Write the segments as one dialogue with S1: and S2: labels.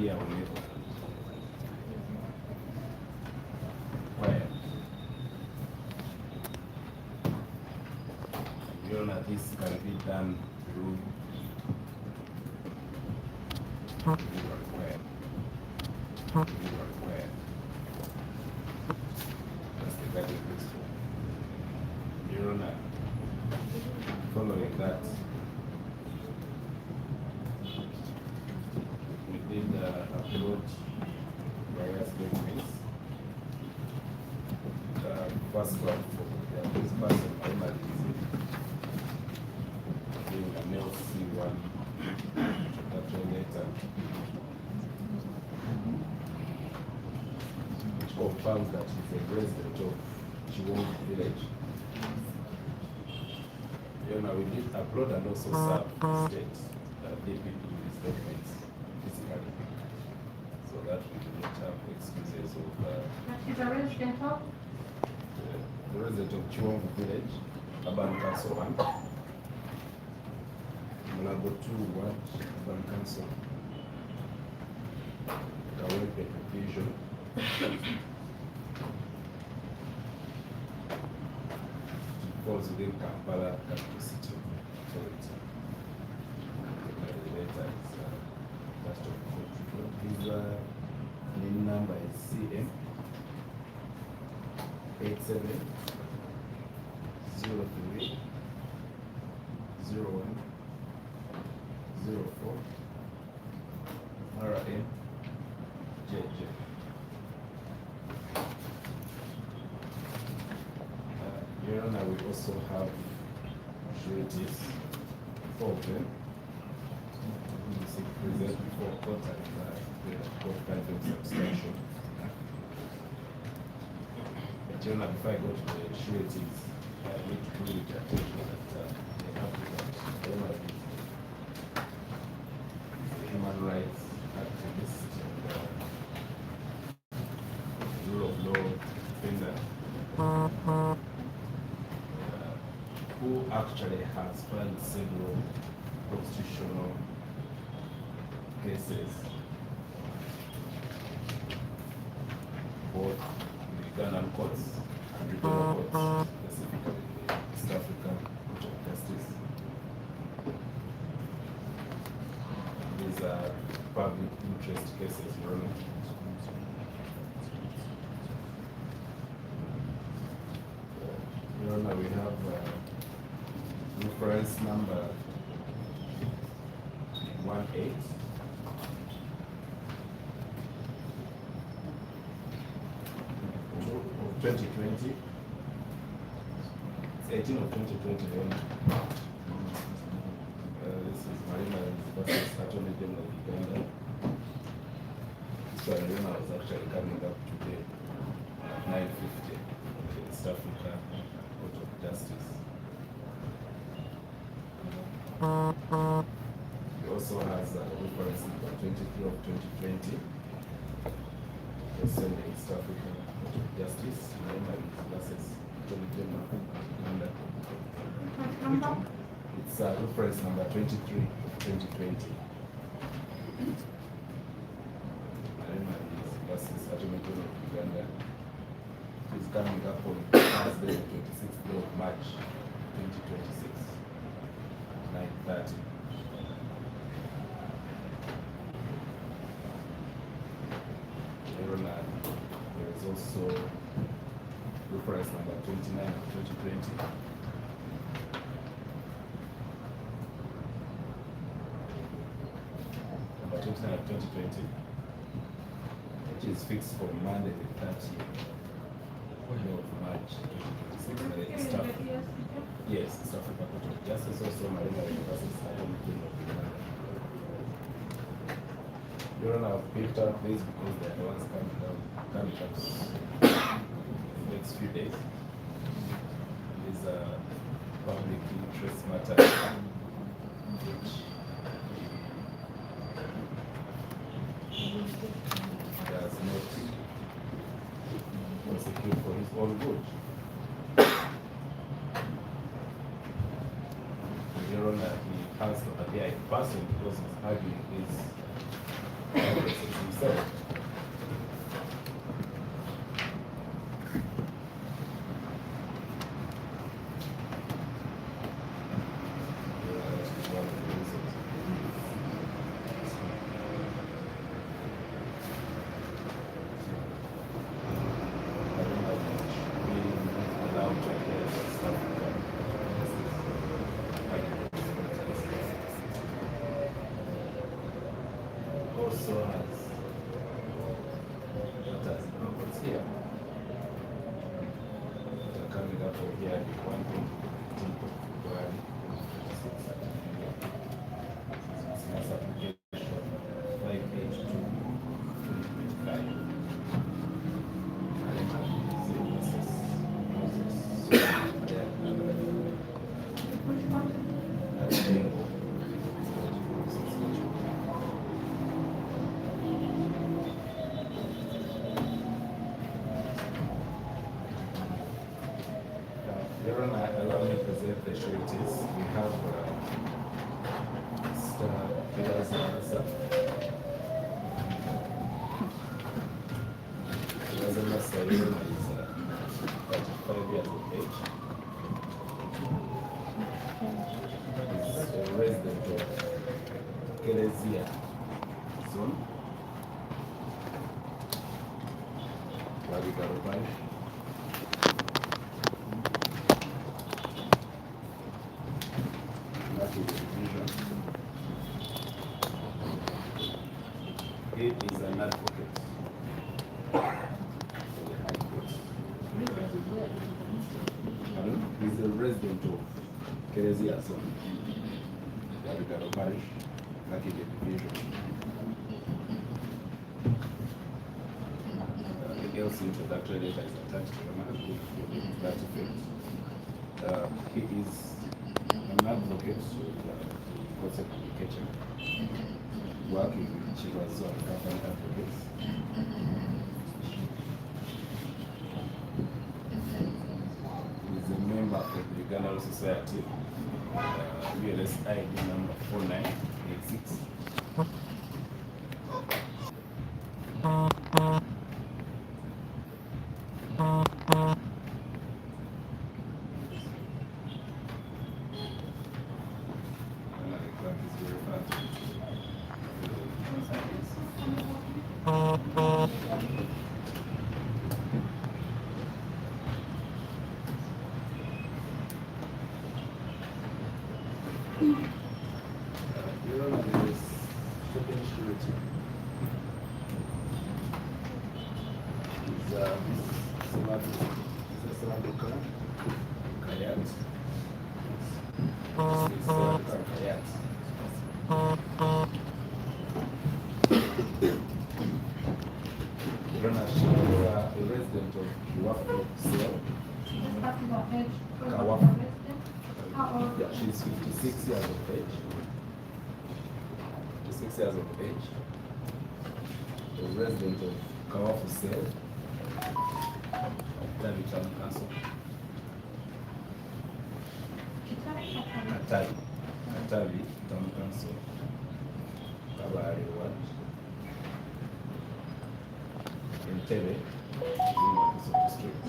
S1: here on label. Quiet. Your Honor, this can be done through required. That's the guiding principle. Your Honor, following that, we did upload various documents. First one for this person, Mabiriizi, being a male C1 letter, which confirms that he's a resident of Chiwongo village. You know, we did upload and also serve state DPP these documents physically, so that we do not have excuses of
S2: He's a resident of?
S1: the resident of Chiwongo village, Urban Council 1, Mulago 2 Ward, Urban Council, Kawepe Division, falls within Kampala Capital City Authority. The letter is just of his name number is CM 8703 01 04 RM JJ. Your Honor, we also have sureties, 4 of them. We present before court and the court find them substantial. But Your Honor, before I go to the sureties, I need to bring it attention that the applicant, the human rights activist and rule of law defender, who actually has filed several constitutional cases, both in the Ugandan courts and regional courts, specifically the East African Court of Justice. These are public interest cases, Your Honor. Your Honor, we have reference number 18 of 2020. It's 18 of 2020. This is Marina versus Attorney General of Uganda. So Marina was actually coming up today at 9:50 in the East Africa Court of Justice. He also has a reference number 23 of 2020. Concerning East Africa Court of Justice, Mabiriizi versus Attorney General of Uganda. It's reference number 23 of 2020. Mabiriizi versus Attorney General of Uganda. It's coming up on Thursday, 26th day of March, 2026. 9:30. There is also reference number 29 of 2020. Number 29 of 2020, which is fixed for Monday the 30th of March 2026. Yes, East Africa Court of Justice, also Marina versus Attorney General of Uganda. Your Honor, I've picked up this because they are the ones coming up in the next few days. These are public interest matters which does not prosecute for his own good. Your Honor, he has to appear in person because he's arguing his owners that has numbers here that are coming up from here, the 1.15 of February 2026 at Business Application 582 2025.
S2: Which one?
S1: Your Honor, allow me to present the sureties. We have Mr. Mabiriizi. Mabiriizi is 35 years of age. He's a resident of Kelezia zone, Mabiriizi parish. He is an advocate for the High Court. He's a resident of Kelezia zone, Mabiriizi parish, Lucky Division. The else introductory letter is attached to that effect. He is an advocate with Prosecution, working with Chivas Zone Company Advocates. He is a member of the Uganda Society, ULS ID number 4986. Your Honor, there is second surety. Is Applicant, Kayat. This is Kayat. Your Honor, she is a resident of Kiwafu Cell.
S2: Just talking about age.
S1: Kawafu.
S2: How old?
S1: Yeah, she's 56 years of age. 56 years of age. A resident of Kawafu Cell, Atali Town Council. Atali Town Council, Kabale Ward, Entebbe, District.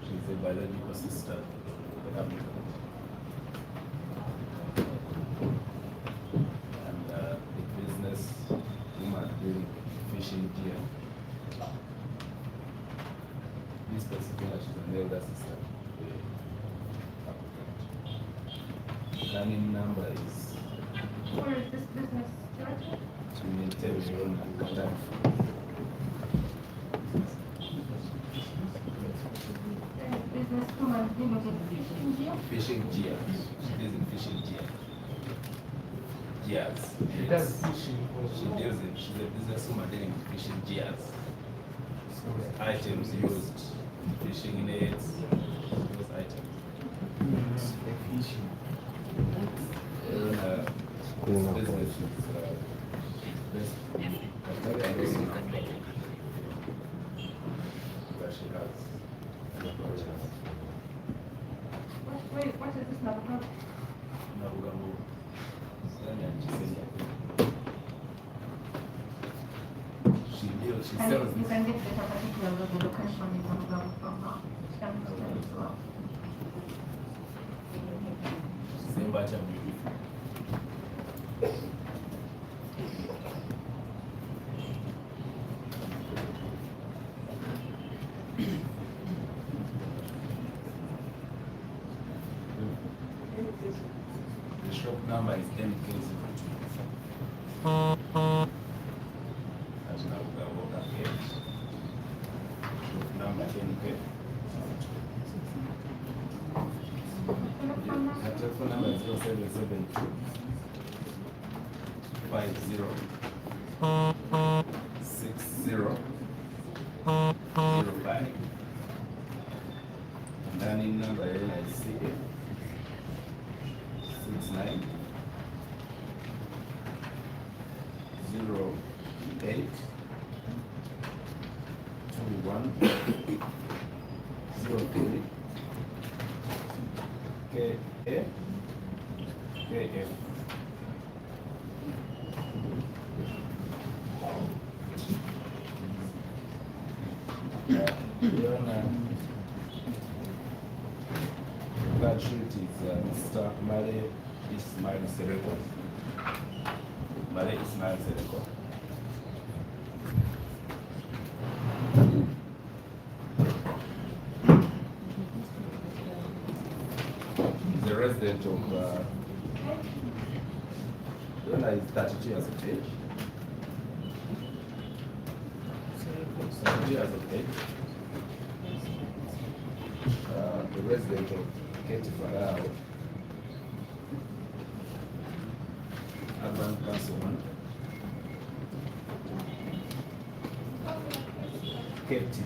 S1: She's a biological sister of the Applicant. And the business woman doing fishing gear. This particular, she's an elder sister of the Applicant. The running number is
S2: Where is this business started?
S1: to maintain your own Qatar.
S2: Business woman limited fishing gear.
S1: Fishing gear. She deals in fishing gear. Gears.
S3: She does fishing
S1: She
S3: also.
S1: deals in, she's a businesswoman dealing with fishing gears. Items used, fishing nets, those items.
S3: Fishing.
S1: Business is best Qatar and also Namibia, where she has an operations.
S2: What is this number?
S1: Nabugambo, Sanya Chisenya. She deals, she sells
S2: You
S1: this.
S2: can get the particular of the location in Mabiriizi from her. She can explain as well.
S1: Sembacha beautiful. The shop number is MK024. Number 10K. The telephone number is 0772 50 6005. And then in number is 69 08 21 03 KA KF. That surety is Mr. Male Ismail Sereko. Male Ismail Sereko. The resident of Rona is 32 years of age. 32 years of age. The resident of Keti Farao, Urban Councilman, Keti,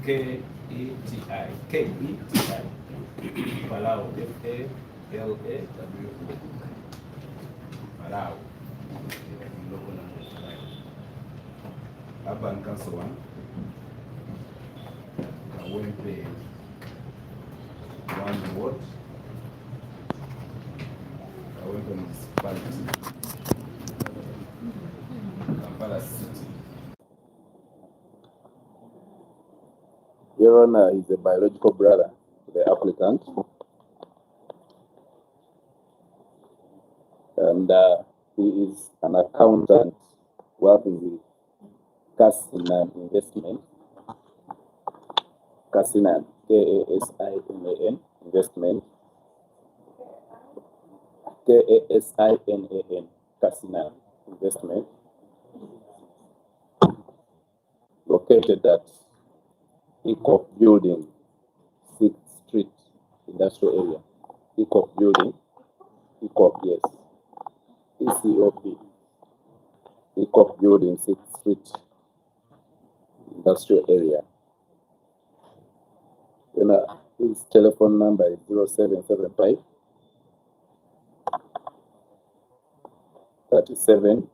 S1: K-E-T-I, K-E-T-I, Farao, F-A-L-A-W, Farao, Urban Councilman, Kawempe, 1 ward, Kawempe Municipality, Kampala City.
S4: Your Honor is a biological brother to the applicant, and he is an accountant working with Kasinan Investment. Kasinan, K-A-S-I-N-A-N, Investment. K-A-S-I-N-A-N, Kasinan Investment. Located at ECOP Building, 6th Street, Industrial Area. ECOP Building, ECOP, yes. ECOP. ECOP Building, 6th Street, Industrial Area. His telephone number is 0775 37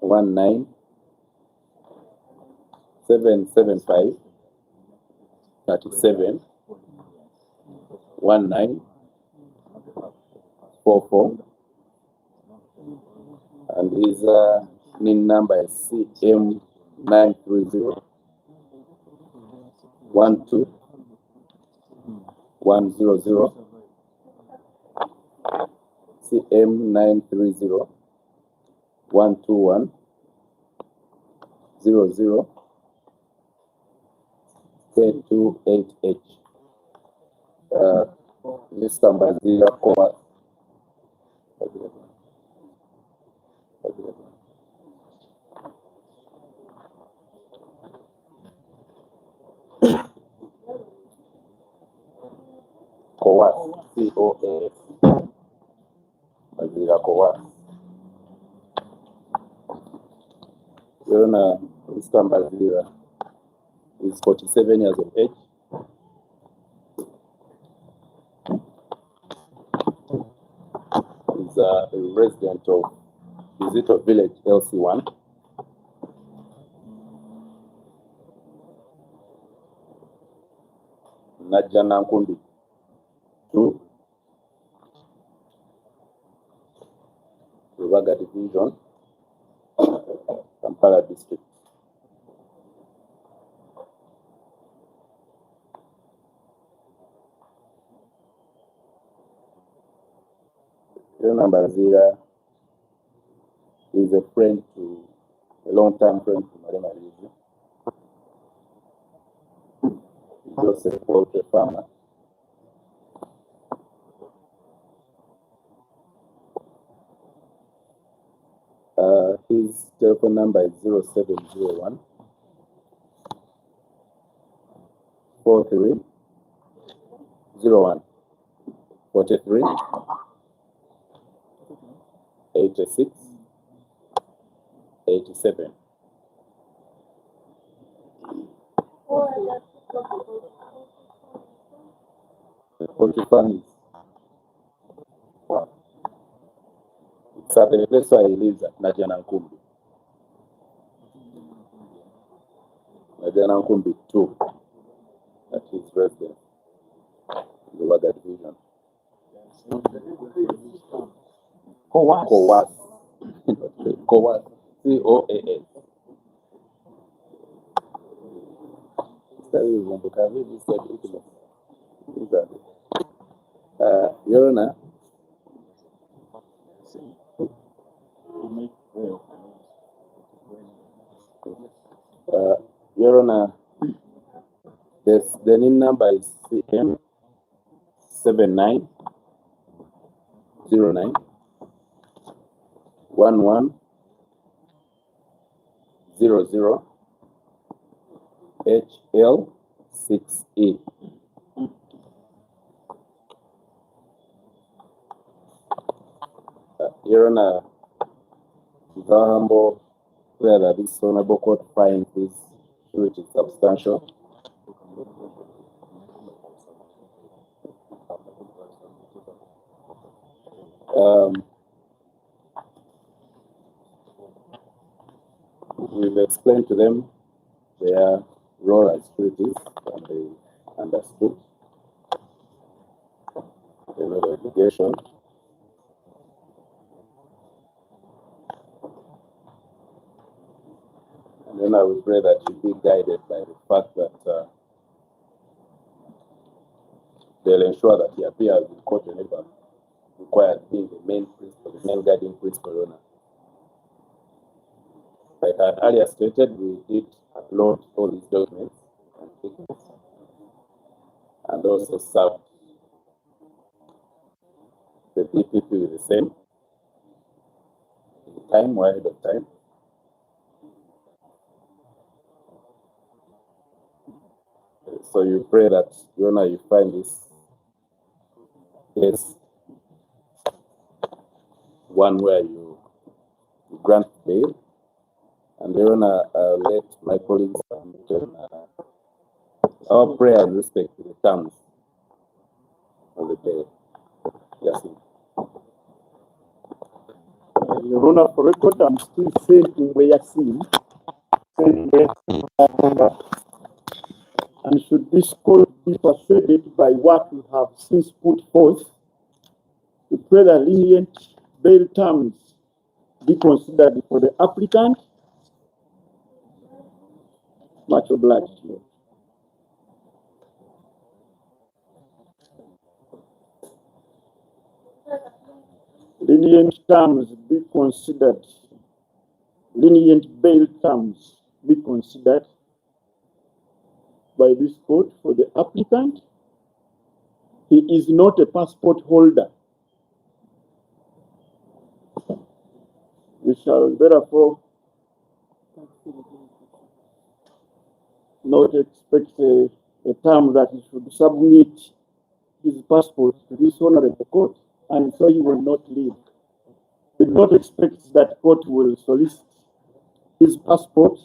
S4: 19 775 37 19 44, and his NIN number is CM 930 12 100, CM 930 121 00 K28H. Mr. Mabiriizi, Coas, C-O-A-S, Mabiriizi Coas. Your Honor, Mr. Mabiriizi is 47 years of age. He's a resident of Visitor Village, LC1. Najana Nkumbi 2, Rubaga Division, Kampala District. Your number 0 is a friend to, a long-time friend to Mabiriizi. He's also a poultry farmer. His telephone number is 0701 4301 43 86 87. The poultry farm is, it's at the place where he lives at Najanankumbi. Najanankumbi 2, at his residence, the Waga division. Coas. Coas. Coas. COAS. Your Honor, Your Honor, the NIN number is CM 7909 1100 HL6E. Your Honor, the humble prayer that this honorable court finds this surety substantial. We've explained to them their role as sureties, and they understood. They know the obligation. And then I would pray that you be guided by the fact that they'll ensure that he appears in court whenever required, being the main principal, the main guiding principal owner. Like I had earlier stated, we did upload all these documents and tickets, and also served the DPP with the same in time or ahead of time. So you pray that, Your Honor, you find this case one where you grant bail, and Your Honor, let my colleagues our prayer and respect to the terms of the bail. Yes.
S5: Your Honor, for record, I'm still saying where you see, and should this court be persuaded by what we have since put forth, we pray that lenient bail terms be considered for the applicant. Much obliged. Lenient terms be considered. Lenient bail terms be considered by this court for the applicant. He is not a passport holder. We shall therefore not expect a term that he should submit his passport to this honorable court, and so he will not leave. We do not expect that court will solicit his passport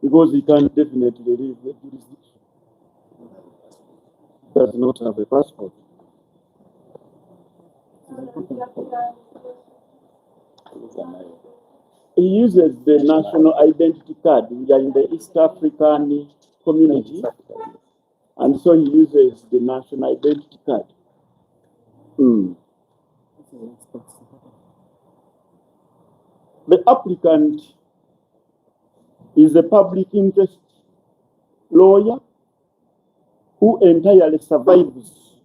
S5: because he can definitely leave the jurisdiction. He does not have a passport. He uses the national identity card. We are in the East African community, and so he uses the national identity card. The applicant is a public interest lawyer who entirely survives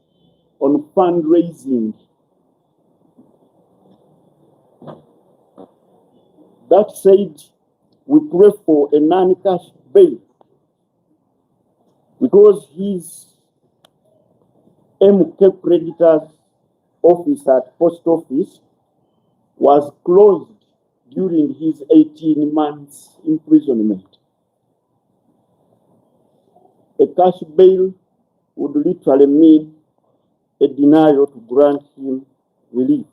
S5: on fundraising. That said, we pray for a non-cash bail because his MK Creditors office at post office was closed during his 18 months imprisonment. A cash bail would literally mean a denial to grant him relief.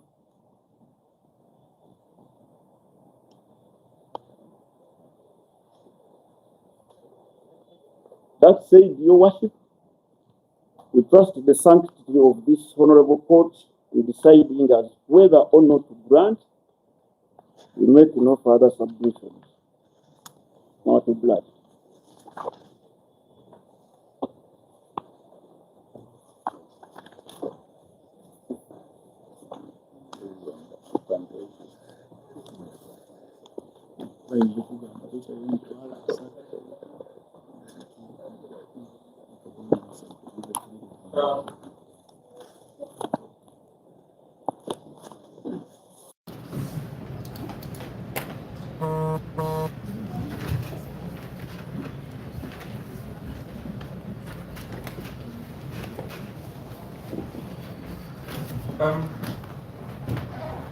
S5: That said, Your Worship, we trust the sanctity of this honorable court in deciding as whether or not to grant. We make no further submissions. Not to blood.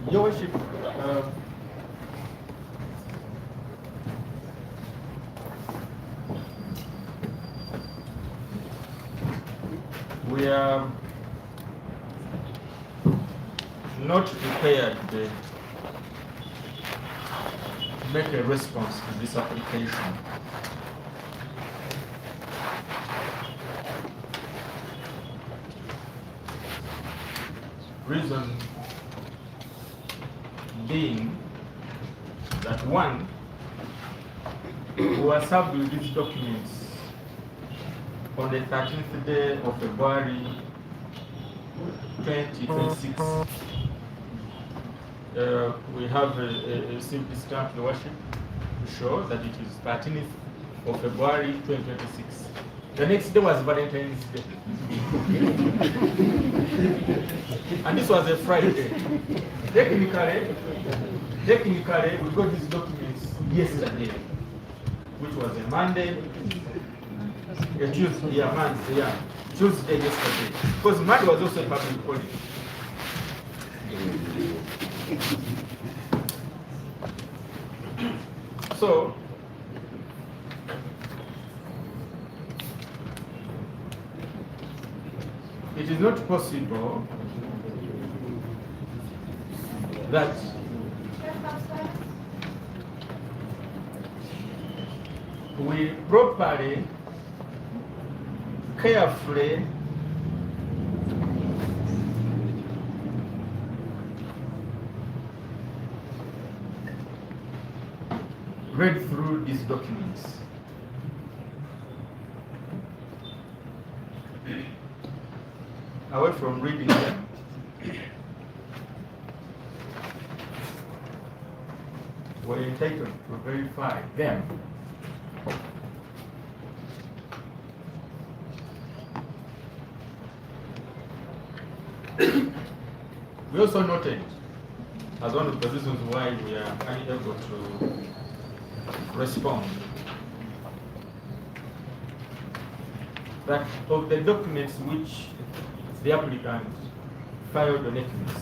S3: Your Worship, we are not prepared to make a response to this application. Reason being that one, we were served with these documents on the 13th day of February 2026. We have a simple stamp, Your Worship, to show that it is 13th of February 2026. The next day was Valentine's Day. And this was a Friday. Technically, we got these documents yesterday, which was a Monday, a Tuesday, Tuesday yesterday. Because Monday was also a public holiday. So, it is not possible that we properly, carefully read through these documents. Away from reading them, we're entitled to verify them. We also noted, as one of the reasons why we are unable to respond, that of the documents which the applicant filed on Equinix,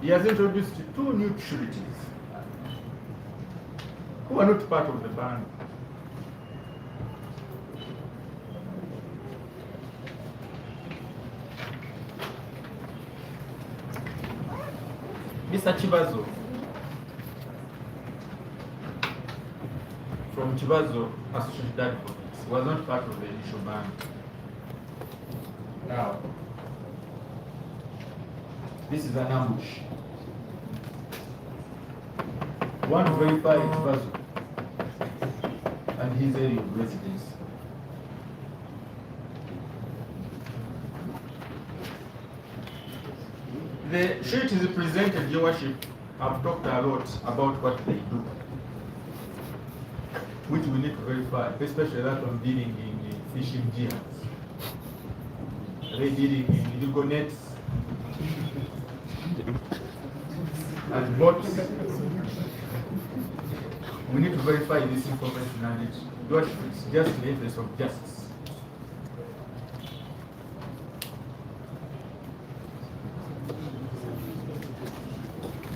S3: he has introduced two new sureties who are not part of the band. Mr. Chibazo from Chibazo Associated Advocates was not part of the initial band. Now, this is an ambush. One to verify Chibazo and his area of residence. The sureties presented, Your Worship, have talked a lot about what they do, which we need to verify, especially that on dealing in fishing jihads. They dealing in illegal nets and boats. We need to verify this information, and Your Worship, it's just in the interest of justice.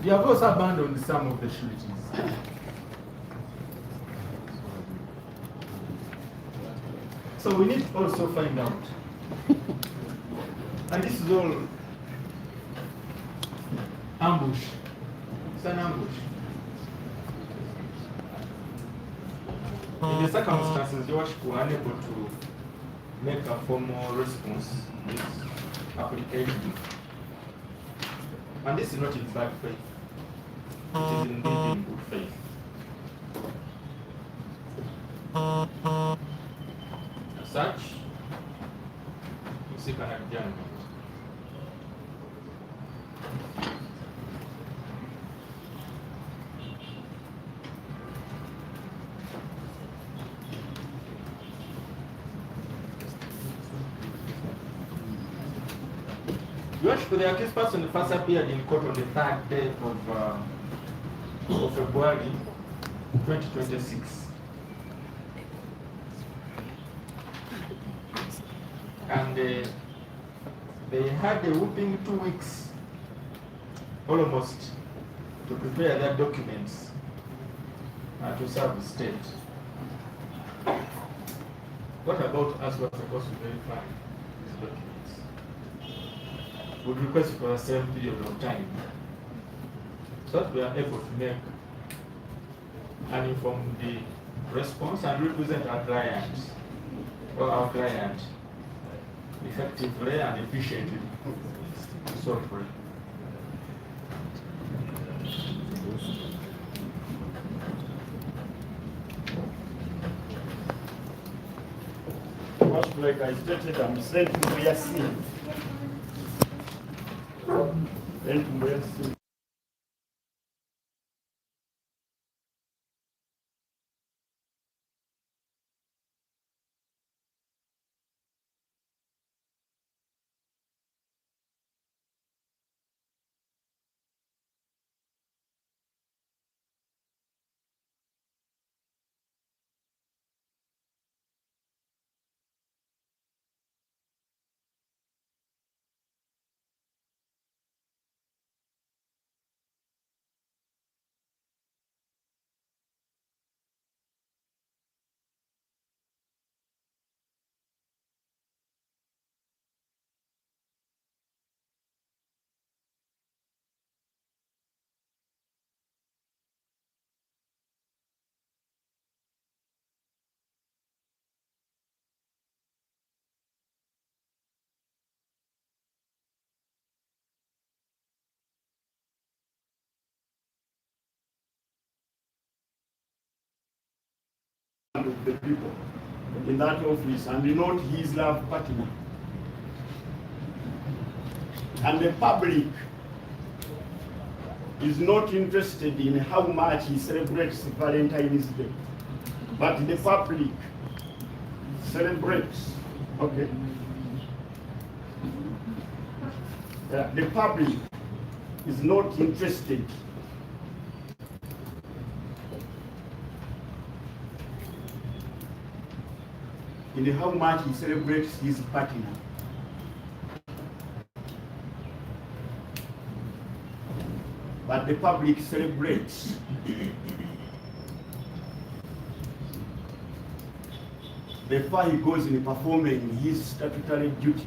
S3: You have also abandoned some of the sureties. So we need to also find out. And this is all ambush. It's an ambush. In the circumstances, you were unable to make a formal response to this application. And this is not in bad faith. It is indeed in good faith. As such, you seek an adjournment. The accused person first appeared in court on the 3rd day of February 2026. And they had a whooping 2 weeks almost to prepare their documents to serve the state. What about us who are supposed to verify these documents? Would request for the same period of time so that we are able to make an informed response and represent our client or our client effectively and efficiently. So free.
S5: Much like I stated, I'm sent to Yassin. Sent to Yassin. Of the people in that office and not his love partner. And the public is not interested in how much he celebrates Valentine's Day, but the public celebrates, okay? The public is not interested in how much he celebrates his partner. But the public celebrates the far he goes in performing his statutory duty.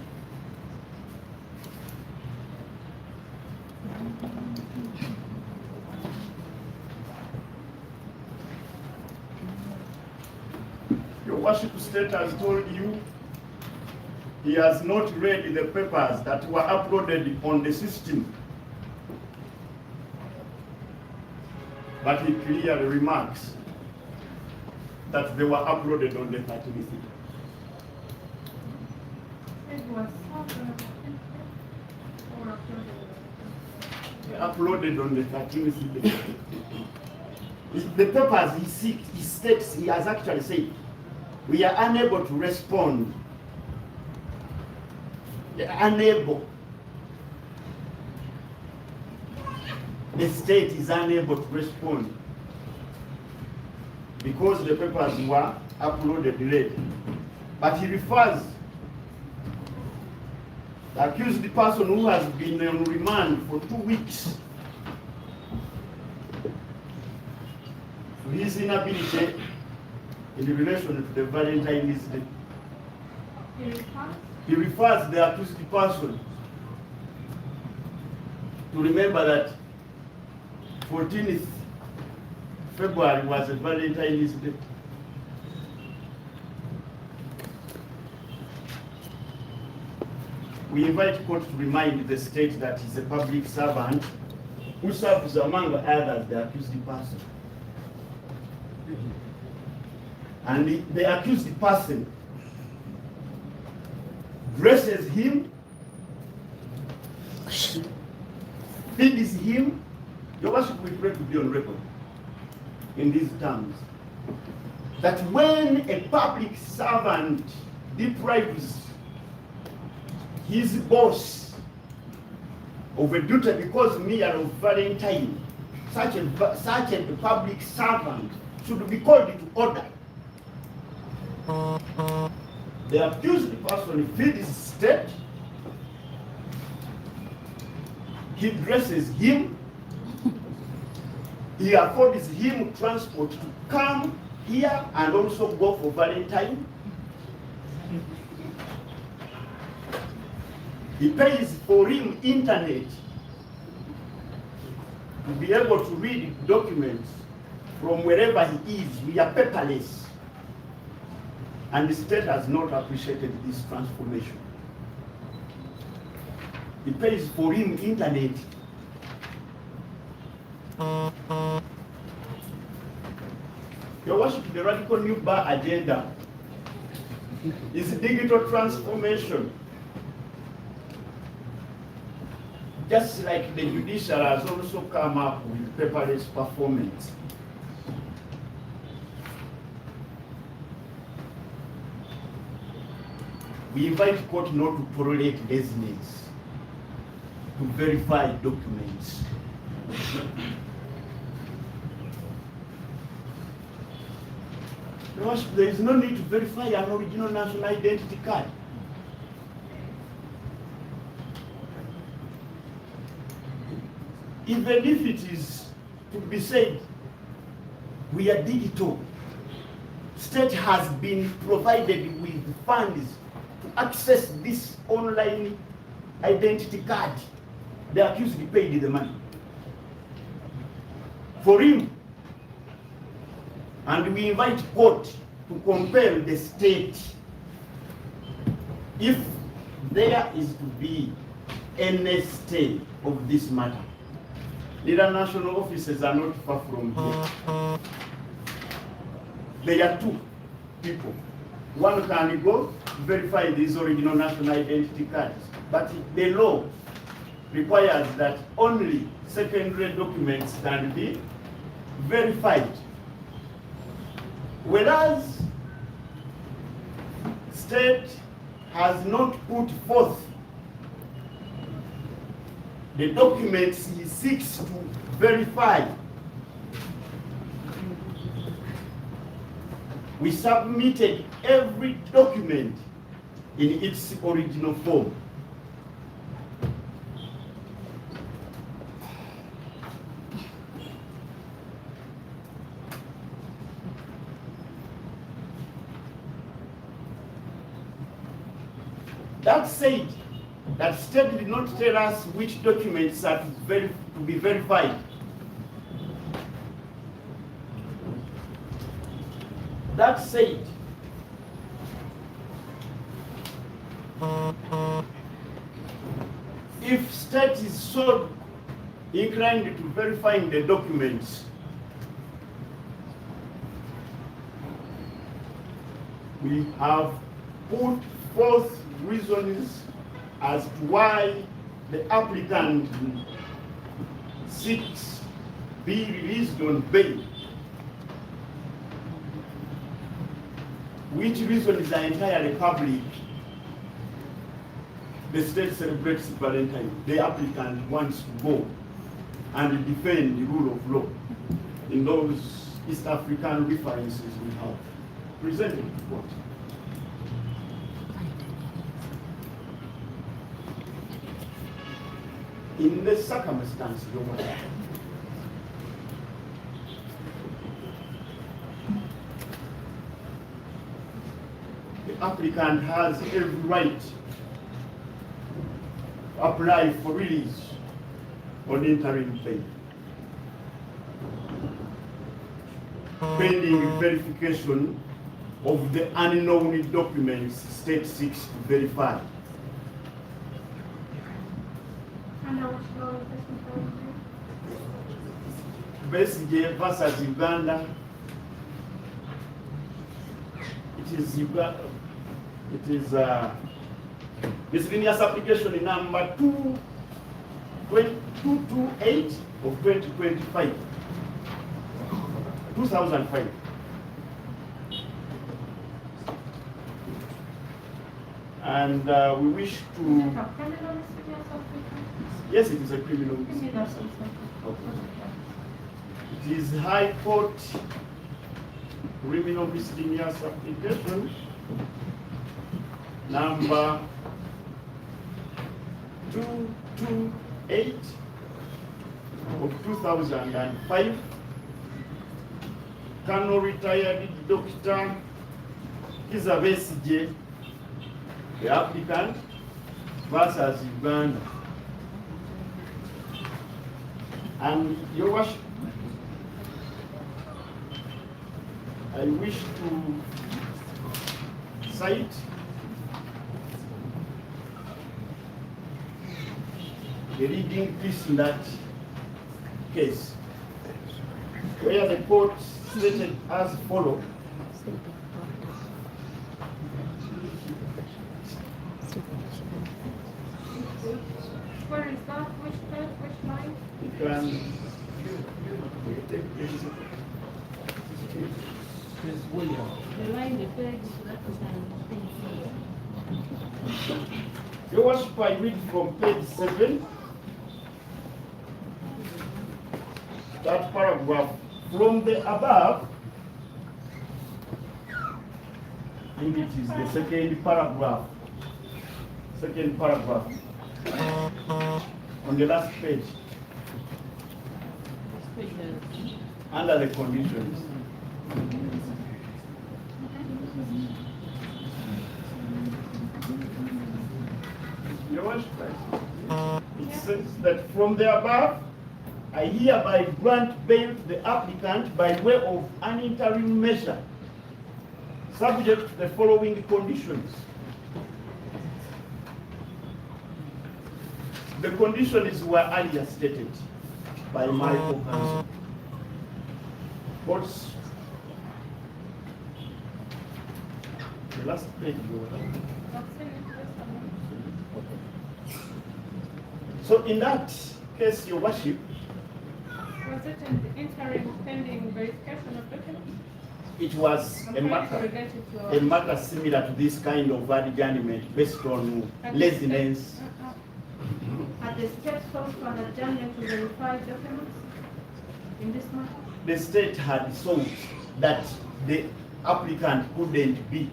S5: Your Worship State has told you he has not read the papers that were uploaded on the system. But he clearly remarks that they were uploaded on the 13th. Uploaded on the 13th. The papers he states, he has actually said, we are unable to respond. Unable. The state is unable to respond because the papers were uploaded late. But he refers the accused person who has been on remand for 2 weeks to his inability in relation to the Valentine's Day. He refers the accused person to remember that 14th February was a Valentine's Day. We invite court to remind the state that he's a public servant who serves among others the accused person. And the accused person dresses him, feeds him. Your worship, we pray to be on record in these terms, that when a public servant deprives his boss of a duty because mere of Valentine, such a public servant should be called into order. The accused person feeds state, he dresses him, he affords him transport to come here and also go for Valentine. He pays for him internet to be able to read documents from wherever he is. We are paperless. And the state has not appreciated this transformation. He pays for him internet. Your worship, the radical new bar agenda is digital transformation. Just like the judicial has also come up with paperless performance. We invite court not to tolerate laziness, to verify documents. There is no need to verify an original national identity card. Even if it is to be said, we are digital, state has been provided with funds to access this online identity card. The accused paid the money for him. And we invite court to compel the state, if there is to be any stay of this matter. Leader national officers are not far from here. There are two people. One can go verify these original national identity cards, but the law requires that only secondary documents can be verified. Whereas state has not put forth the documents he seeks to verify. We submitted every document in its original form. That said, that state did not tell us which documents are to be verified. That said, if state is so inclined to verifying the documents, we have put forth reasons as to why the applicant seeks be released on bail, which reasons are entirely public. The state celebrates Valentine. The applicant wants to go and defend the rule of law in those East African references we have presented to court. In this circumstance, applicant has every right to apply for release on interim bail, pending verification of the unknown documents state seeks to verify.
S2: And which law is this referring
S5: Besigye versus Uganda. It is miscellaneous application number 228 of 2025, 2005. And we wish
S2: to? Is
S5: to,
S2: it a criminal miscellaneous application?
S5: yes, it is a criminal.
S2: Criminal miscellaneous.
S5: It is High Court criminal miscellaneous application number 228 of 2005. Colonel retired Dr. Kiza Besigye, the applicant, versus Uganda. And Your Worship, I wish to cite the leading piece in that case, where the court stated as follows.
S2: Where is that? Which page? Which line?
S5: You can
S2: The line, the page,
S5: Your Worship, I read from page 7, that paragraph. From the above, I think it is the second paragraph. On the last page, under the conditions. Your Worship, it says that from the above, I hereby grant bail to the applicant by way of an interim measure, subject to the following conditions. The conditions were earlier stated by my co-counsel. What's the last page? So in that case, Your Worship,
S2: was it an interim pending verification of documents?
S5: it was a matter similar to this kind of adjournment based on laziness.
S2: Had the state sought for an adjournment to verify documents in this matter?
S5: The state had sought that the applicant couldn't be.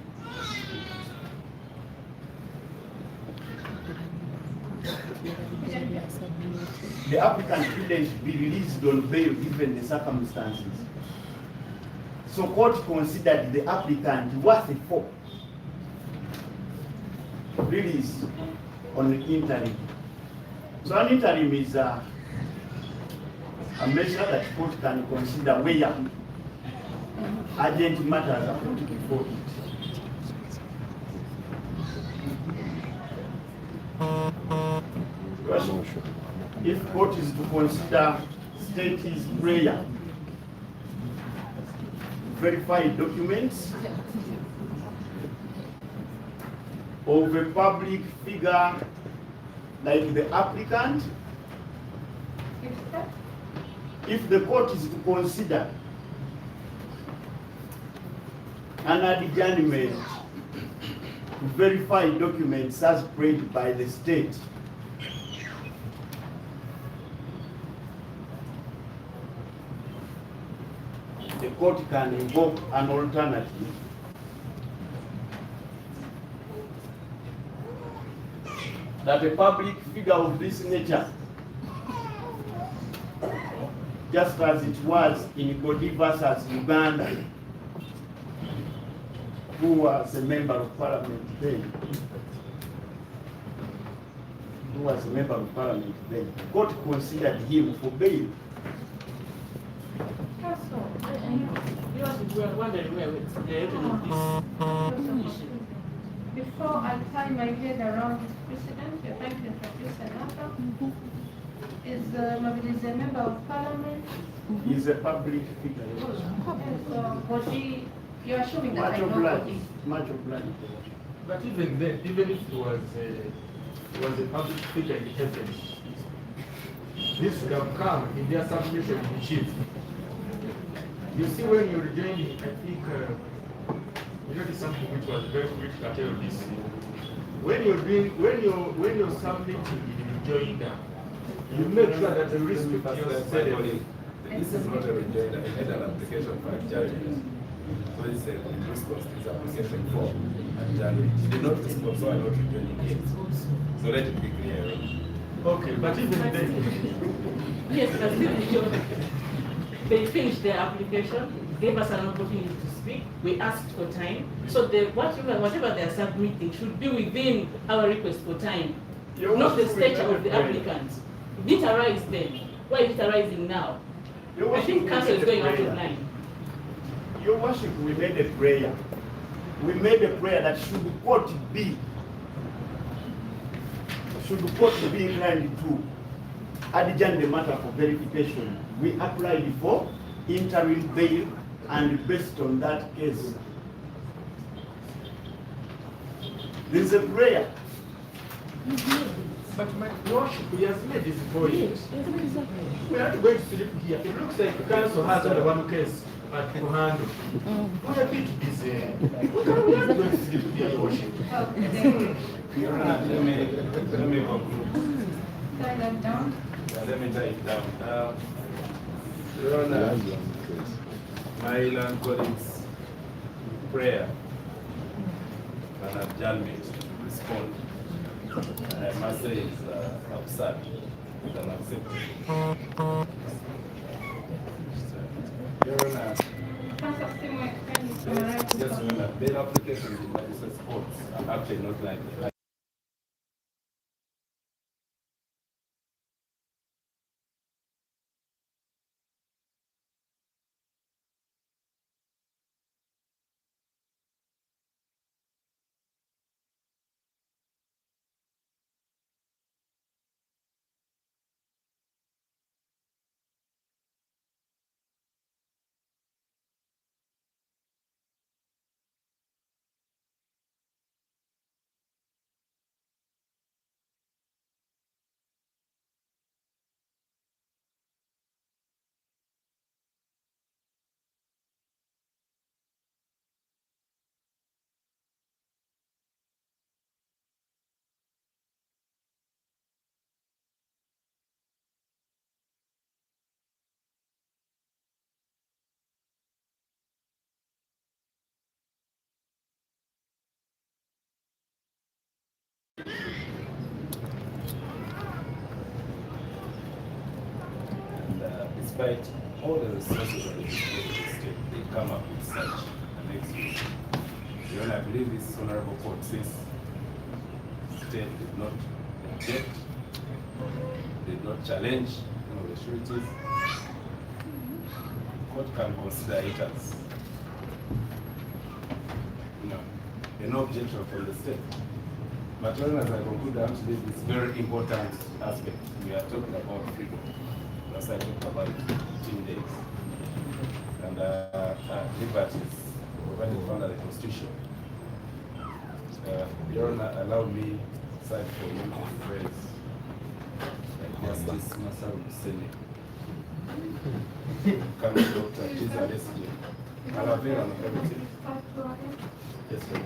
S5: The applicant couldn't be released on bail given the circumstances. So court considered the applicant worthy for release on the interim. So an interim is a measure that court can consider where urgent matters are put before it. If court is to consider state's prayer, verified documents of a public figure like the applicant, if the court is to consider an adjournment to verify documents as prayed by the state, the court can invoke an alternative that a public figure of this nature, just as it was in Kodi versus Uganda, who was a member of parliament then. The court considered him for bail.
S2: Before I tie my head around this precedent, you're trying to introduce another. Is Mabiriizi a member of parliament?
S5: He's a public figure.
S2: Was he, you're assuming that I know Bodi.
S5: Much obliged.
S3: But even then, even if it was a public figure in heaven, this would have come in their submission in chief. You see, when you're joining, I think you notice something which was very critical to this. When you're submitting in rejoinder, you make sure that you respect yourself.
S1: This is not a rejoinder, I had an application for adjournment. So he said, in response to his application for adjournment, he did not respond, so I not rejoining it. So let it be clear.
S3: Okay, but even then,
S6: yes, but still, they finished their application, gave us an opportunity to speak. We asked for time, so whatever they are submitting should be within our request for time, not the stature of the applicant. Did it arise then? Why is it arising now? I think council is going out of line.
S5: Your worship, we made a prayer. We made a prayer that should the court be inclined to adjourn the matter for verification, we applied for interim bail, and based on that case, there is a prayer.
S3: but my worship, he has made this point. We are not going to sleep here. It looks like the council has only one case at handle. We are a bit busy. We are not going to sleep here, your worship.
S1: Let me conclude.
S2: Tie that down.
S1: Let me tie it down. Your Honor, my land colleagues' prayer and adjournment to respond, I must say, is absurd and unacceptable. Your Honor, just remember, bail applications in magistrate courts are actually not like despite all the resources of the state, they come up with such an excuse. Your Honor, I believe this honorable court says the state did not object, did not challenge the sureties. The court can consider it as an objection from the state. But Your Honor, as I conclude, I want to leave this very important aspect. We are talking about freedom. As I talked about 15 days. And liberties provided under the Constitution. Your Honor, allow me cite for you the phrase Justice Masaru Sene. Come Dr. Chiza Leslie. Alavera and everything. Yes, sir.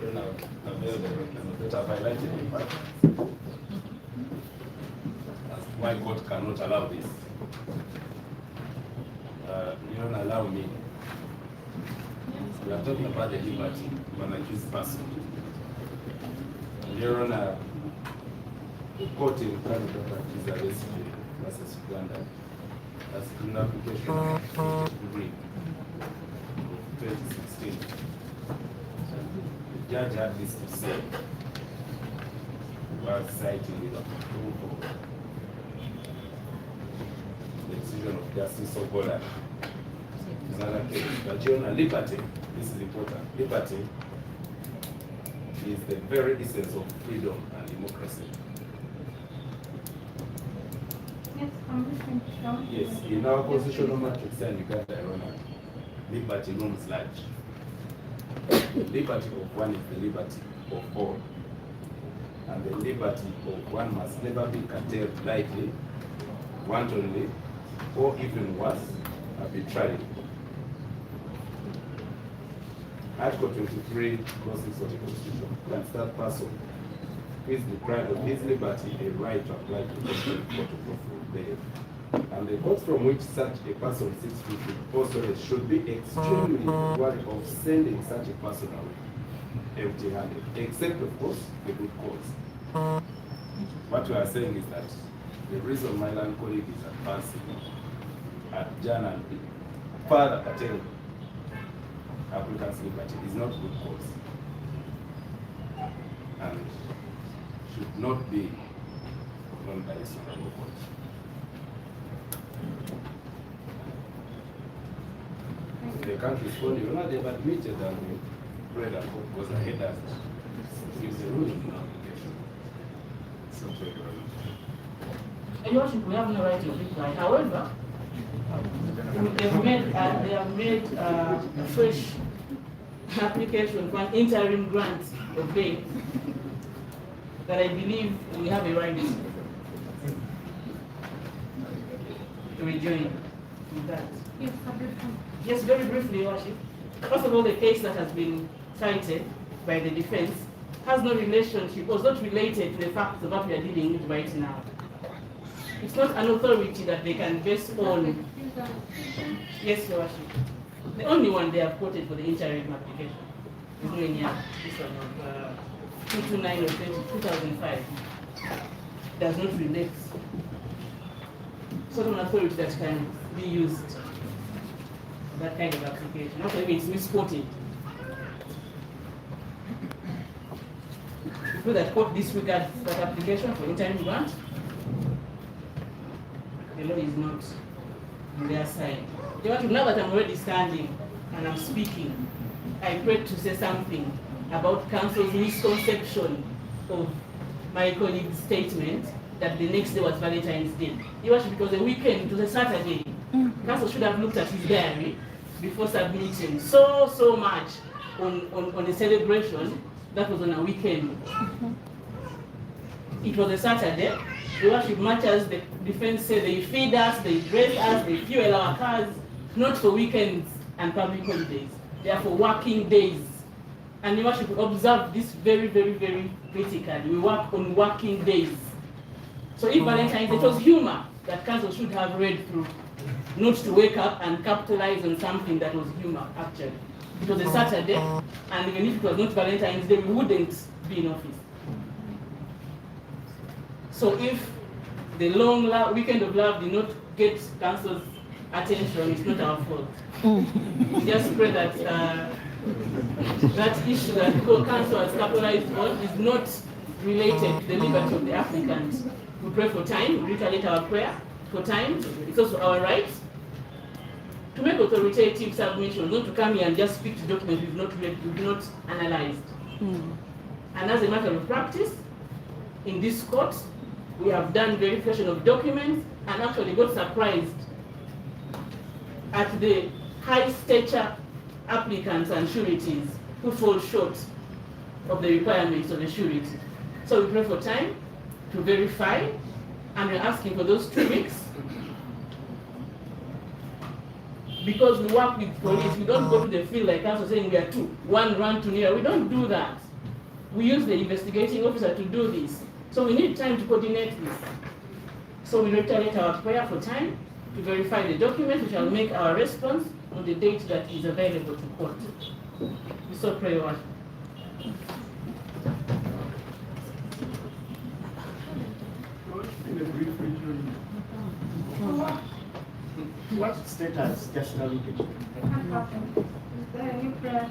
S1: Your Honor, that I've highlighted in part. Why court cannot allow this. You don't allow me. We are talking about the liberty of an accused person. Your Honor, the court in Canada is arrested versus Uganda as criminal application of 2016. judge had this to say while citing the decision of Justice Ogola. Another case, but on liberty, this is important. Liberty is the very essence of freedom and democracy.
S2: Yes, I'm listening to you.
S1: Yes, in our constitutional matrix and Uganda, liberty looms large. The liberty of one is the liberty of all. And the liberty of one must never be curtailed lightly, wantonly, or even worse, arbitrarily. Article 23, Clause 6 of the Constitution, grants that person who is deprived of his liberty a right to apply to the court of lawful bail. And the court from which such a person seeks to also should be extremely wary of sending such a person away empty-handed, except of course the good cause. What we are saying is that the reason my land colleague is advancing adjournment further curtailing applicant's liberty is not good cause and should not be known by the Supreme Court. The country's body, they've admitted and we pray that God goes ahead and gives the ruling in application. So thank you very much.
S6: Your Worship, we have no right to reply. However, they have made a fresh application for an interim grant of bail that I believe we have a right to rejoin with that.
S2: Yes, I'm listening.
S6: Yes, very briefly, Your Worship. First of all, the case that has been cited by the defense has no relationship, was not related to the facts of what we are dealing with right now. It's not an authority that they can base on. Yes, Your Worship. The only one they have quoted for the interim application is this one of 229 of 2005. Does not relate. It's not an authority that can be used for that kind of application. Not maybe it's misquoted. People that quote disregard that application for interim grant, the law is not on their side. Now that I'm already standing and I'm speaking, I pray to say something about council's misconception of my colleague's statement that the next day was Valentine's Day. It was because the weekend, it was a Saturday. Council should have looked at his diary before submitting so much on the celebration that was on a weekend. It was a Saturday. The worship matches, the defense say they feed us, they dress us, they fuel our cars, not for weekends and public holidays. They are for working days. And the worship observe this very, very, very critically. We work on working days. So if Valentine's Day, it was humor that council should have read through, not to wake up and capitalize on something that was humor, actually. It was a Saturday, and even if it was not Valentine's Day, we wouldn't be in office. So if the long weekend of love did not get council's attention, it's not our fault. We just pray that that issue that council has capitalized on is not related to the liberty of the applicant. We pray for time, we reiterate our prayer for time. It's also our right to make authoritative submissions, not to come here and just speak to documents we've not read, we've not analyzed. And as a matter of practice, in this court, we have done verification of documents and actually got surprised at the high stature applicants and sureties who fall short of the requirements of the surety. So we pray for time to verify, and we're asking for those 2 weeks. Because we work with police, we don't go to the field like us saying we are 2, 1 run to near. We don't do that. We use the investigating officer to do this. So we need time to coordinate this. So we reiterate our prayer for time to verify the document. We shall make our response on the date that is available to court. We so pray, Lord.
S5: What status just now?
S2: Is there any prayer?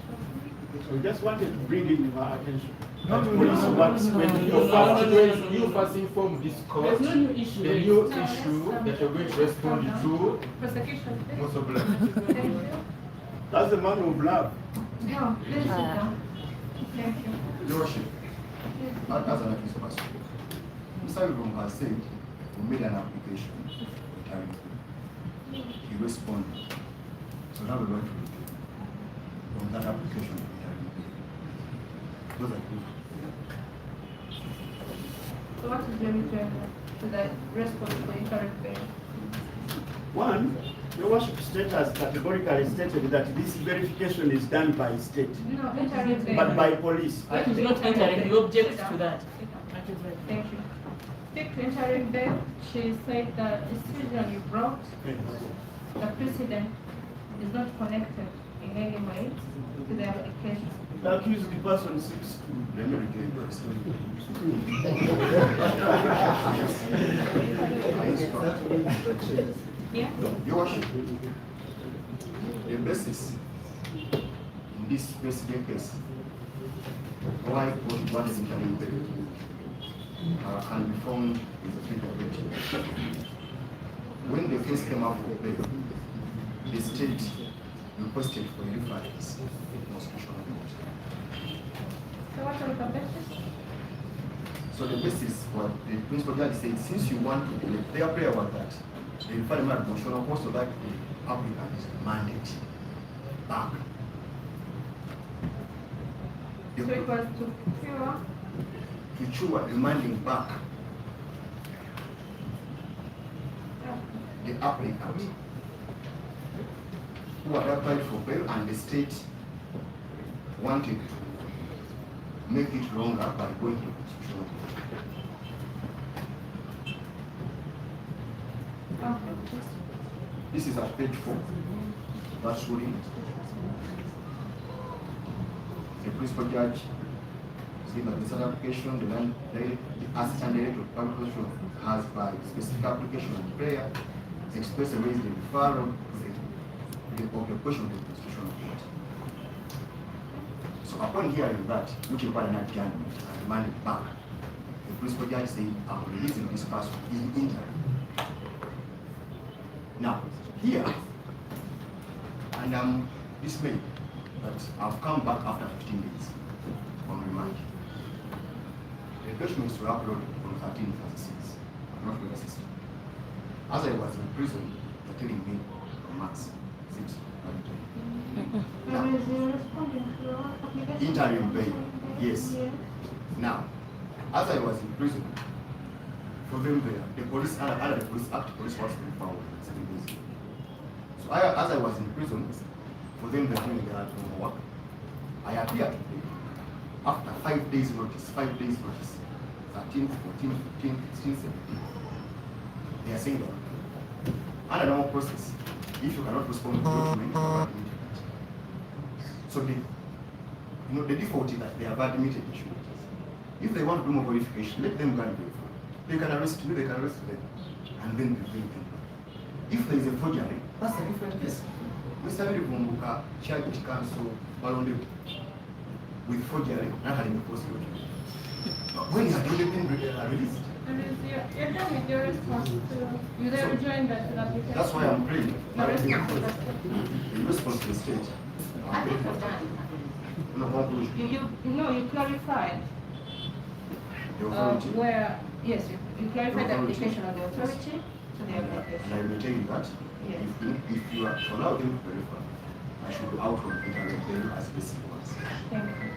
S5: We just wanted to bring it to our attention.
S3: No,
S5: That
S3: no,
S5: police
S3: no,
S5: works
S3: no,
S5: when
S3: no,
S5: you
S3: no,
S5: go
S3: no. You first inform this court
S6: There's no new issue.
S3: the new issue that you're going to respond to.
S2: Prosecution, please.
S3: Most obliged.
S2: Thank you.
S5: That's the man of love.
S2: No, please sit down. Thank you.
S7: Your Worship, as an accused person, Mr. William has said we made an application for time. He responded. So now we're going to from that application for time. Those are good.
S2: So what is your return to the response for interim bail?
S5: One, your worship state has categorically stated that this verification is done by state,
S2: No, interim bail.
S5: but by police.
S6: That is not entering. You object to that.
S2: Thank you. Speak to interim bail. She said the decision you brought, the precedent, is not connected in any way to the application.
S5: The accused person seeks to
S7: Let me regain the rest.
S2: Yeah?
S7: Your Worship, the basis in this precedent case why what is interim bail can be found in the fifth of it. When the case came up for bail, the state requested for a referral to the prosecution court.
S2: So what are the basis?
S7: So the basis for the principal judge said, since you want to delay, their prayer was that the referral to the court so that the applicant mandate back.
S2: So it was to cure.
S7: To cure remanding back the applicant who had applied for bail, and the state wanted to make it longer by going to constitutional court. This is at page 4. That's ruling. The principal judge said that this application, the assistant director of public prosecution has by specific application and prayer expressed a raised referral to the question of the constitutional court. So upon hearing that, which required an adjournment and remanded back, the principal judge said, I'm releasing this person in interim. Now, here, and I'm dismayed that I've come back after 15 days from remand. The documents were uploaded on 1336, not with the system. As I was in prison, they're telling me from March 6, 2020.
S2: Where is your responding to your application?
S7: Interim bail, yes. Now, as I was in prison, for them there, the police, under the Police Act, police was empowered 7 days ago. So as I was in prison, for them they're doing their work, I appeared today after 5 days notice, 13th, 14th, 15th, 16th, 17th. They are saying that under normal process, if you cannot respond to the document, you are admitted. So the default is that they have admitted issue. If they want to do more verification, let them go and verify. They can arrest me, they can arrest them, and then bring them. If there is a forgery, that's a different case. Mr. Mabiriizi charged counsel with forgery, not having a prosecution. When he had already been released.
S2: You're done with your response to, you then rejoin that to the application.
S7: That's why I'm praying.
S2: No response to that.
S7: In response to the state.
S2: I think you're done.
S7: No conclusion.
S2: You clarified
S7: The authority.
S2: where, yes, you clarified the
S7: Authority.
S2: application of the authority to the
S7: And I
S2: application.
S7: will tell you that
S2: Yes.
S7: if you are allowed them to verify, I should be out of interim bail as basic ones.
S2: Thank you.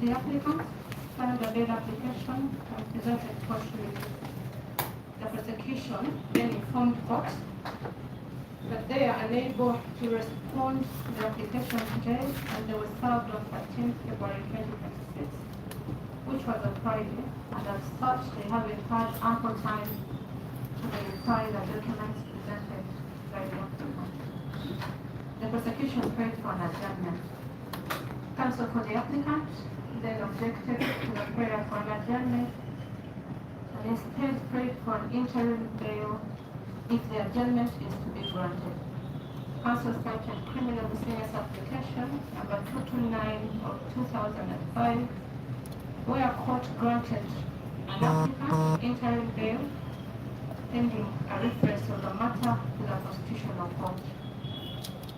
S2: The applicant filed a bail application and presented court surety. The prosecution then informed court that they are unable to respond to the application today, and they were served on 13th February 2026, which was a Friday, and as such they haven't had ample time to verify the documents presented by the applicant. The prosecution prayed for an adjournment. Counsel for the applicant then objected to the prayer for an adjournment and instead prayed for an interim bail if the adjournment is to be granted. Counsel cited criminal miscellaneous application number 229 of 2005, where a court granted an applicant interim bail pending a reference of the matter to the constitutional court.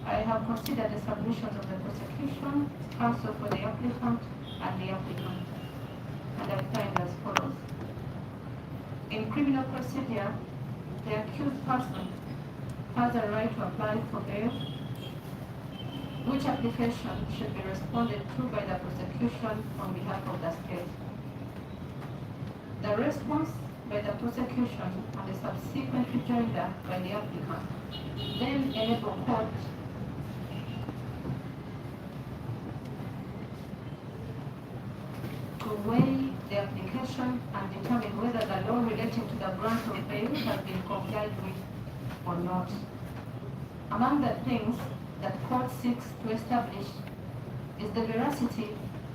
S2: I have considered the submissions of the prosecution, counsel for the applicant, and the applicant, and I find as follows. In criminal procedure, the accused person has a right to apply for bail, which application should be responded to by the prosecution on behalf of the state. The response by the prosecution and the subsequent rejoinder by the applicant then enable court to weigh the application and determine whether the law relating to the grant of bail has been complied with or not. Among the things that court seeks to establish is the veracity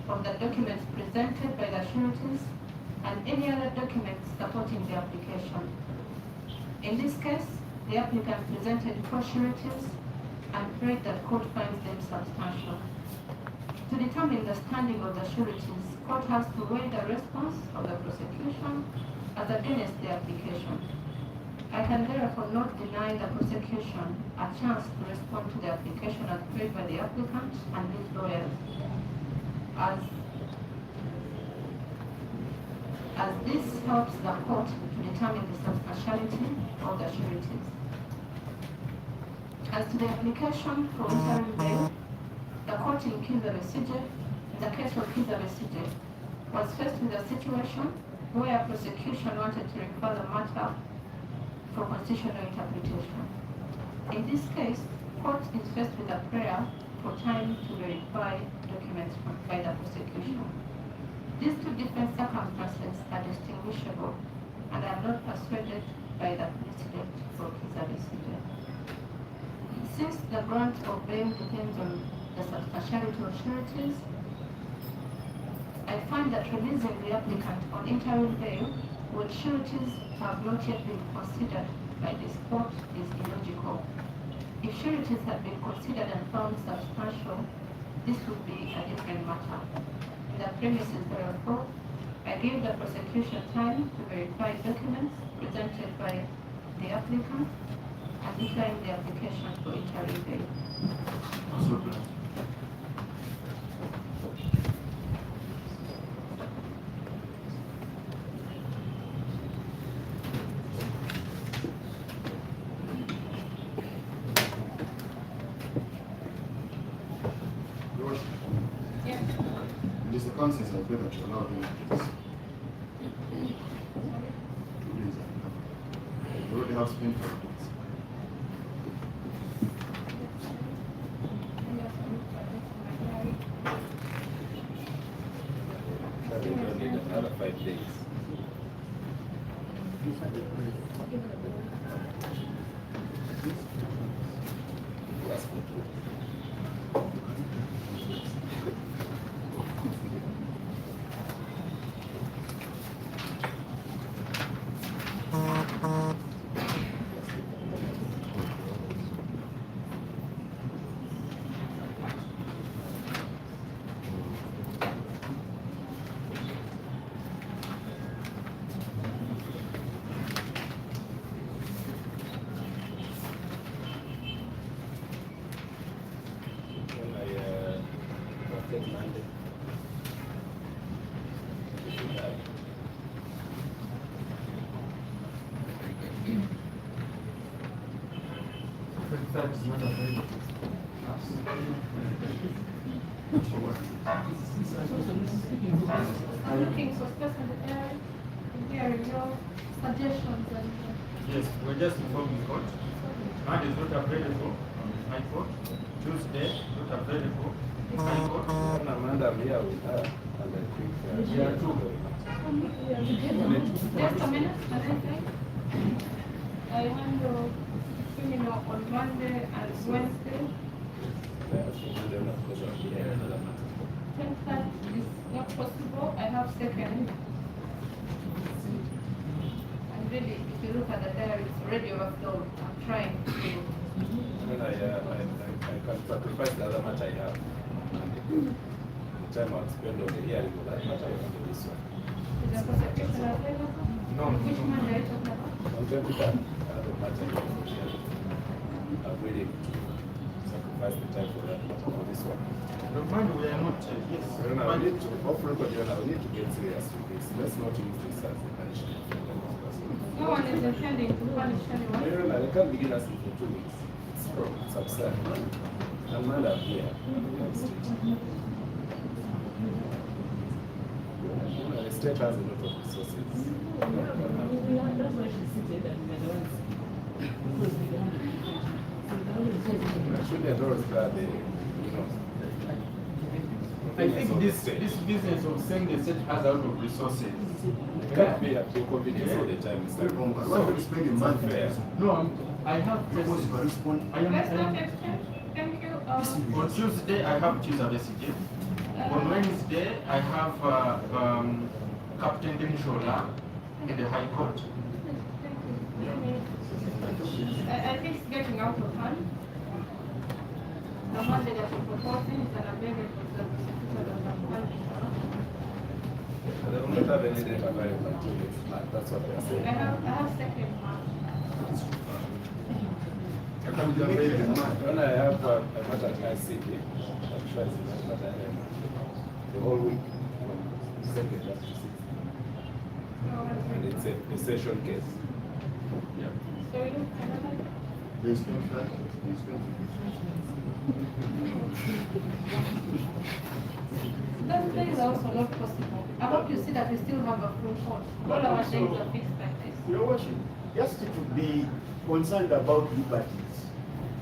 S2: of the documents presented by the sureties and any other documents supporting the application. In this case, the applicant presented 4 sureties and prayed that court finds them substantial. To determine the standing of the sureties, court has to weigh the response of the prosecution as against the application. I can therefore not deny the prosecution a chance to respond to the application as prayed by the applicant and his lawyers, as this helps the court to determine the substantiality of the sureties. As to the application for interim bail, the court in the case of Kizabesije, was faced with a situation where prosecution wanted to refer the matter for constitutional interpretation. In this case, court is faced with a prayer for time to verify documents by the prosecution. These two different circumstances are distinguishable, and I am not persuaded by the precedent for Kizabesije. Since the grant of bail depends on the substantiality of sureties, I find that releasing the applicant on interim bail when sureties have not yet been considered by this court is illogical. If sureties had been considered and found substantial, this would be a different matter. In the premises therefore, I gave the prosecution time to verify documents presented by the applicant and decline the application for interim bail.
S7: It is the consensus I pray that you allow them to do this. 2 days are enough. You already have spent 4 days.
S1: I think we'll need another 5 days. That's good.
S3: That is not available.
S2: I'm looking for special hearing your suggestions and
S3: Yes, we're just informing court. Monday is not available. My court. Tuesday not available. My court.
S1: Amanda, I'm here with her, and I think
S3: Yeah, two.
S2: just a minute, can I say? I handle criminal on Monday and Wednesday. Think that is not possible. I have second. And really, if you look at the diary, it's already overflowed. I'm trying to.
S1: I can sacrifice the other match I have. The time I'll spend on the hearing of that match I want to this one.
S2: Is the prosecution available?
S3: No.
S2: Which Monday are you talking about?
S1: I'm going to that other match I want to hear. I'm ready to sacrifice the time for that for this one.
S3: No, Monday we are not. Yes.
S1: We need to, off record, we need to get serious with this. Let's not use this as a punishment.
S2: No one is intending to punish anyone.
S1: They can't begin us for 2 weeks. It's wrong. It's absurd. Amanda, I'm here. The state has a lot of resources.
S6: That's why she said that we are the ones. Because we don't have
S1: Actually, I don't glad they,
S3: I think this business of saying the state has a lot of resources.
S1: it can't be at your convenience all the time. It's
S7: Very
S1: like,
S7: wrong. Why would you spend a month
S1: fair.
S3: No, I have
S7: Because you can
S3: cases.
S7: respond.
S2: Let's not exchange. Thank you.
S3: On Tuesday I have Chizabesige. On Wednesday I have Captain Denishola in the High Court.
S2: I think it's getting out of hand. The Monday that you're proposing is an amendment to the prosecutor of the punishment.
S1: They don't have any data available in 2 weeks. That's what they're saying.
S2: I have second March.
S1: I can be available. When I have a matter at my city, I'm sure it's not matter the whole week from 2nd up to 6th. And it's a session case.
S3: Yeah.
S2: So we look another.
S7: There's no fact.
S2: That is also not possible. I hope you see that we still have a full court. All our days are fixed like this.
S5: Your Worship, just to be concerned about liberties.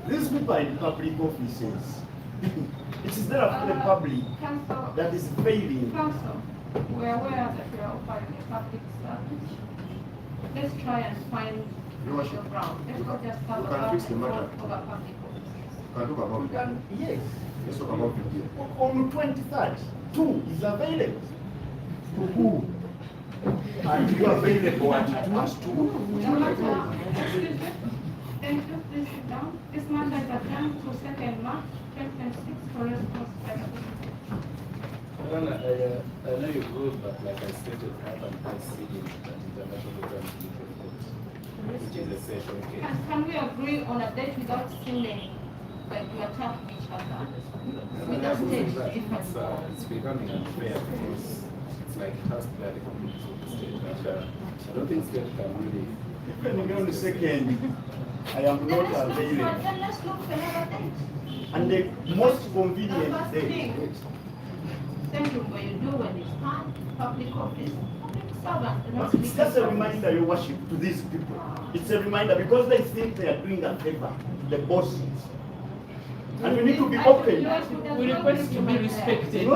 S5: These people are in public offices. It is there for the public
S2: Council,
S5: that is failing.
S2: Council, we are aware that we are offering a public service. Let's try and find
S7: Your Worship,
S2: the ground. Let's not just have
S7: you
S2: a
S7: can
S2: back
S7: fix
S2: and
S7: the matter.
S2: forth over public offices.
S7: can talk about it.
S5: Yes,
S7: Let's talk about it here.
S5: on the 23rd, 2 is available. To who? And you are available at 2?
S2: No matter, excuse me. Thank you, please sit down. This matter is adjourned to 2nd March 2026 for response by the prosecutor.
S1: I know you good, but like I stated, I have an IC in that international transition court, which is a session case.
S2: Can we agree on a date without seeming like we attack each other? With a stage difference.
S1: It's becoming unfair because it's like it has to be at the convenience of the state. And, I don't think state can really.
S5: Depending on the 2nd, I am
S2: Then
S5: not
S2: let's look for-
S5: available.
S2: then let's look for another date.
S5: And the most
S2: The
S5: convenient
S2: first
S5: day.
S2: thing, thank you what you do when it's time, public office, public servant. and not
S5: It's just a
S2: legal
S5: reminder, Your Worship, to these people. It's a reminder because they think they are doing a favor to the bosses. And we need to be open.
S6: We request to be respected.
S5: No.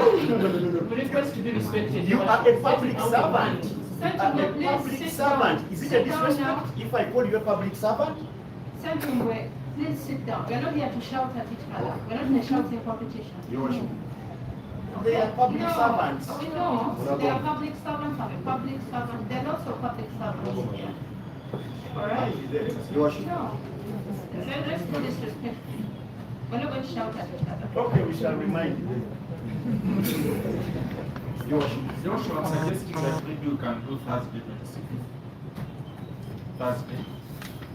S6: We request to be respected.
S5: You are a public servant.
S2: Send
S5: You are
S2: me,
S5: a
S2: please
S5: public
S2: sit
S5: servant.
S2: down.
S5: Is it a
S2: Sit down now.
S5: disrespect if I call you a public servant?
S2: Sentumwe, please sit down. We're not here to shout at each other. We're not in a shouting competition.
S7: Your Worship,
S5: They are public
S2: No,
S5: servants.
S2: we know. They are public servants. I'm a public servant. They're also public servants here. All right?
S7: Your Worship,
S2: No. Let's do this respectfully. We're not going to shout at each other.
S5: Okay, we shall remind you.
S3: Your Worship, I'm suggesting that maybe you can do Thursday 26th. Thursday.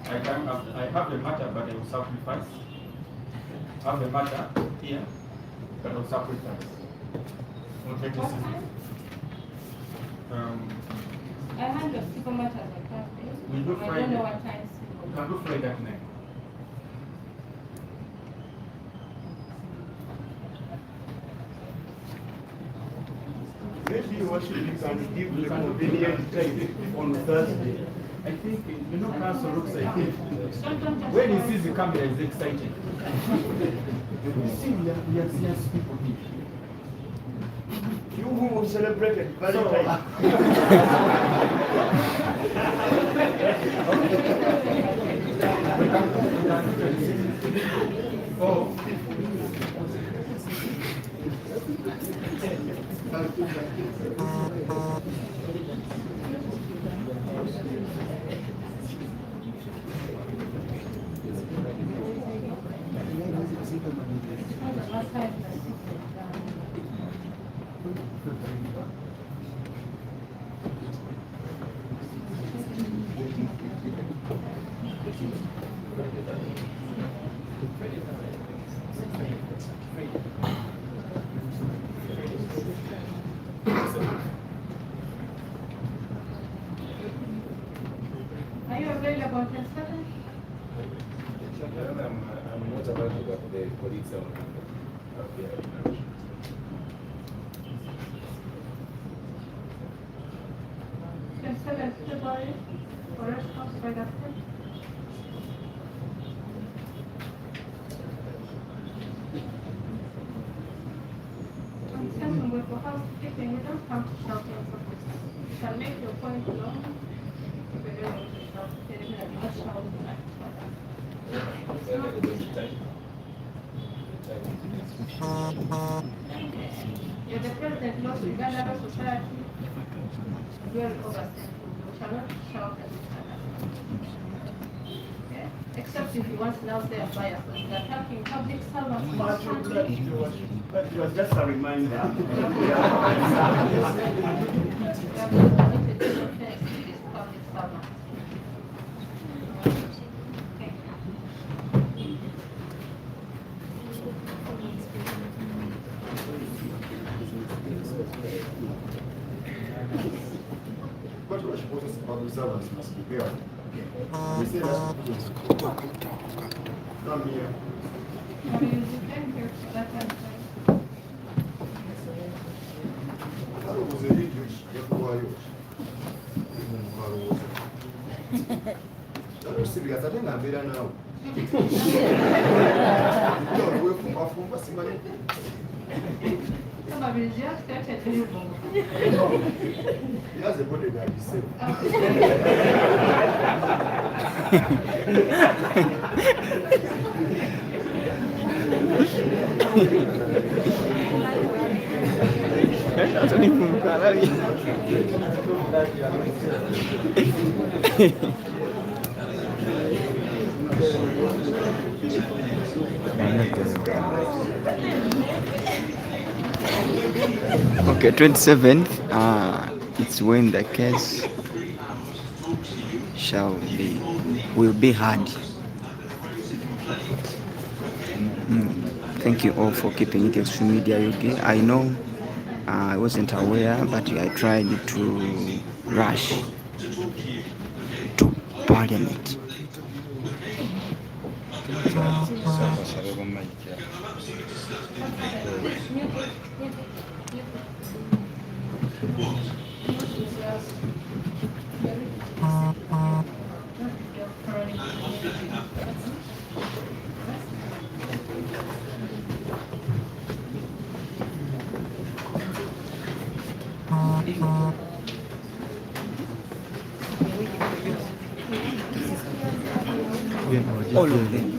S3: I have a matter, but I will sacrifice. I have a matter here, but I will sacrifice. On
S2: What
S3: 26th.
S2: time? I handle civil matters on Thursday.
S3: We do
S2: I don't
S3: Friday.
S2: know what time.
S3: You can do Friday at 9. Maybe what should we can give the convenient time on Thursday. I think, Council looks like it. When he sees the camera, he's excited. You see, we are serious people here.
S5: You who will celebrate it very time.
S3: Oh.
S2: Are you available on Saturday?
S1: I'm not available, but the colleagues are here.
S2: 27th February, Forest House right after. Discussion with the housekeeping, you don't come to shelter your purpose. You can make your point known. If you don't want to not shout. You're the president of Los Uganda Society. You are overseen. You shall not shout at each other. Okay? Except if you want to now say a bias, you're attacking public servants.
S5: Much of that, it was just a reminder.
S2: You are not permitted to offense these public servants.
S7: But what supposed to public servants must be fair. We say that's not me.
S2: Have you been here for that time?
S7: Harubuze video yakuwayo. Harubuze. Narusibira tate ngambira nawe. Ndio wewe fumba simani.
S2: Mabiriizi started doing
S7: He has a body that is safe.
S8: Okay, 27th, it's when the case will be heard. Thank you all for keeping it extremely media UK. I know I wasn't aware, but I tried to rush to Parliament. All of them.